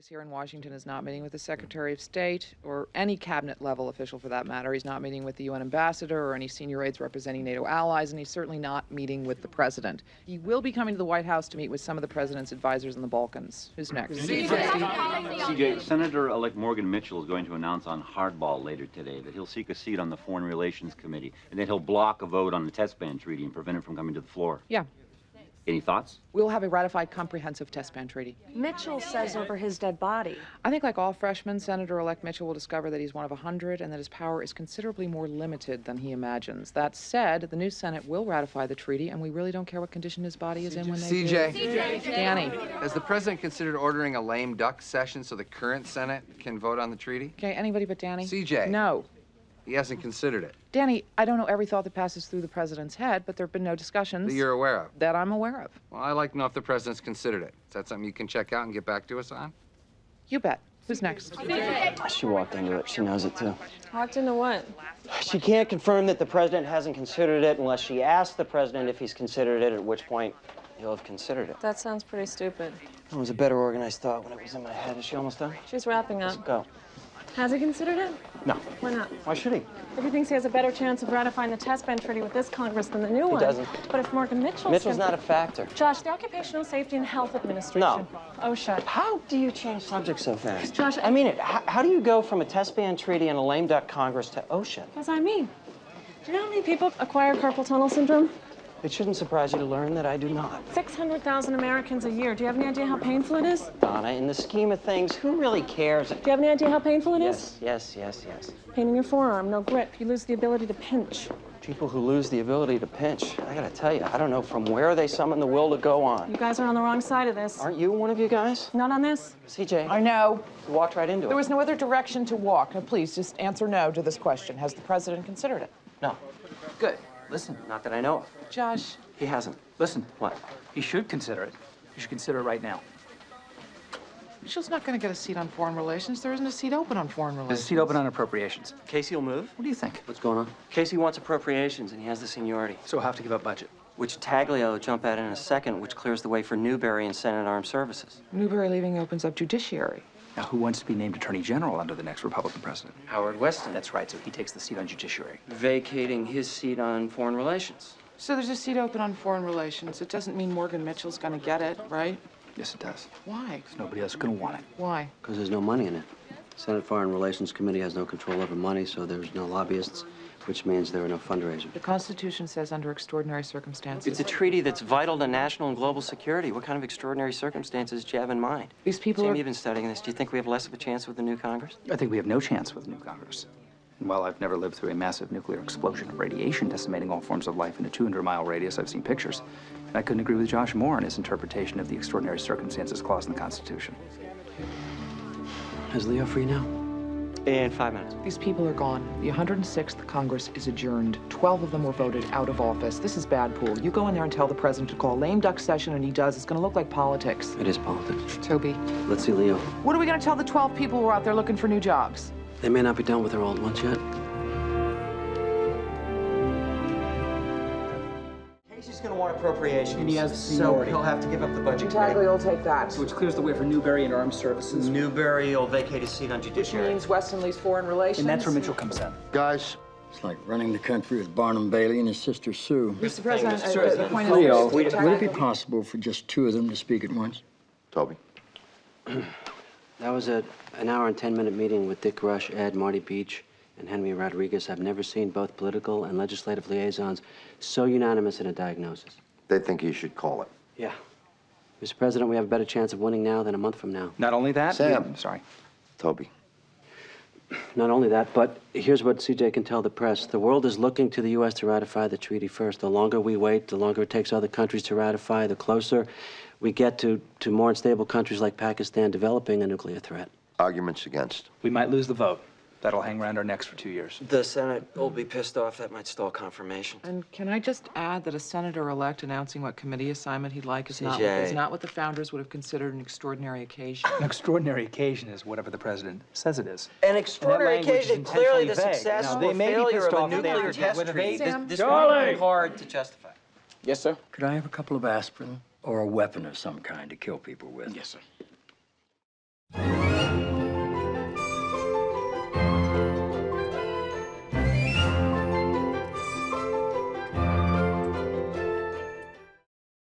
He's here in Washington is not meeting with the Secretary of State or any cabinet level official for that matter. He's not meeting with the UN ambassador or any senior aides representing NATO allies, and he's certainly not meeting with the president. He will be coming to the White House to meet with some of the president's advisors in the Balkans. Who's next? CJ, Senator-elect Morgan Mitchell is going to announce on Hardball later today that he'll seek a seat on the Foreign Relations Committee and that he'll block a vote on the test ban treaty and prevent it from coming to the floor. Yeah. Any thoughts? We'll have a ratified comprehensive test ban treaty. Mitchell says over his dead body. I think like all freshmen, Senator-elect Mitchell will discover that he's one of 100 and that his power is considerably more limited than he imagines. That said, the new Senate will ratify the treaty, and we really don't care what condition his body is in when they do. CJ. Danny. Has the president considered ordering a lame duck session so the current Senate can vote on the treaty? Okay, anybody but Danny? CJ. No. He hasn't considered it. Danny, I don't know every thought that passes through the president's head, but there have been no discussions. That you're aware of? That I'm aware of. Well, I'd like to know if the president's considered it. Is that something you can check out and get back to us on? You bet. Who's next? She walked into it. She knows it, too. Walked into what? She can't confirm that the president hasn't considered it unless she asks the president if he's considered it, at which point he'll have considered it. That sounds pretty stupid. It was a better organized thought when it was in my head. Is she almost done? She's wrapping up. Let's go. Has he considered it? No. Why not? Why should he? If he thinks he has a better chance of ratifying the test ban treaty with this Congress than the new one. He doesn't. But if Morgan Mitchell's Not a factor. Josh, the Occupational Safety and Health Administration. No. OSHA. How do you change subjects so fast? Josh, I mean it. How do you go from a test ban treaty and a lame duck Congress to OSHA? Because I mean, do you know how many people acquire carpal tunnel syndrome? It shouldn't surprise you to learn that I do not. 600,000 Americans a year. Do you have any idea how painful it is? Donna, in the scheme of things, who really cares? Do you have any idea how painful it is? Yes. Pain in your forearm, no grip. You lose the ability to pinch. People who lose the ability to pinch, I gotta tell you, I don't know from where they summon the will to go on. You guys are on the wrong side of this. Aren't you one of you guys? Not on this. CJ. I know. You walked right into it. There was no other direction to walk. Now, please, just answer no to this question. Has the president considered it? No. Good. Listen, Not that I know of. Josh. He hasn't. listen. What? He should consider it. You should consider it right now. Mitchell's not going to get a seat on foreign relations. There isn't a seat open on foreign relations. There's a seat open on appropriations. Casey will move? What do you think? What's going on? Casey wants appropriations, and he has the seniority. So we'll have to give up budget. Which Taglio will jump at in a second, which clears the way for Newberry and Senate Armed Services. Newberry leaving opens up judiciary. Now, who wants to be named Attorney General under the next Republican president? Howard Weston. That's right, so he takes the seat on Judiciary. Vacating his seat on foreign relations. So there's a seat open on foreign relations. It doesn't mean Morgan Mitchell's going to get it, right? Yes, it does. Why? Because nobody else is going to want it. Why? Because there's no money in it. Senate Foreign Relations Committee has no control over money, so there's no lobbyists, which means there are no fundraisers. The Constitution says under extraordinary circumstances. It's a treaty that's vital to national and global security. What kind of extraordinary circumstances do you have in mind? These people Sam, are... you've been studying this. Do you think we have less of a chance with the new Congress? I think we have no chance with new Congress. And while I've never lived through a massive nuclear explosion of radiation decimating all forms of life in a 200-mile radius, I've seen pictures. And I couldn't agree with Josh more on his interpretation of the extraordinary circumstances clause in the Constitution. Is Leo free now? In 5 minutes. These people are gone. The 106th Congress is adjourned. 12 of them were voted out of office. This is bad pool. You go in there and tell the president to call a lame duck session, and he does. It's going to look like politics. It is politics. Toby. Let's see Leo. What are we going to tell the 12 people who are out there looking for new jobs? They may not be done with their old ones yet. Casey's going to want appropriations. And he has the so seniority. he'll have to give up the budget. Tagley will take that. Which clears the way for Newberry and Armed Services. Newberry will vacate his seat on Which Judiciary. means Weston leaves foreign relations. And that's where Mitchell comes in. Guys, it's like running the country with Barnum Bailey and his sister Sue. Mr. President, the point is... Leo, would it be possible for just two of them to speak at once? Toby. That was an hour and 10-minute meeting with Dick Rush, Ed, Marty Beach, and Henry Rodriguez. I've never seen both political and legislative liaisons so unanimous in a diagnosis. They think you should call it. Yeah. Mr. President, we have a better chance of winning now than a month from now. Not only that... Sam. Sorry. Toby. Not only that, but here's what CJ can tell the press. The world is looking to the U.S. to ratify the treaty first. The longer we wait, the longer it takes other countries to ratify, the closer we get to more unstable countries like Pakistan developing a nuclear threat. Arguments against. We might lose the vote. That'll hang around our necks for 2 years. The Senate will be pissed off. That might stall confirmation. And can I just add that a senator-elect announcing what committee assignment he'd like is not what the founders would have considered an extraordinary occasion. An extraordinary occasion is whatever the president says it is. An extraordinary And that language is occasion, clearly the intentionally vague. success Now, or they may be failure pissed of a off if they nuclear forget test whether treaty. Sam? This will be hard to justify. Yes, sir. Could I have a couple of aspirin or a weapon of some kind to kill people with? Yes, sir.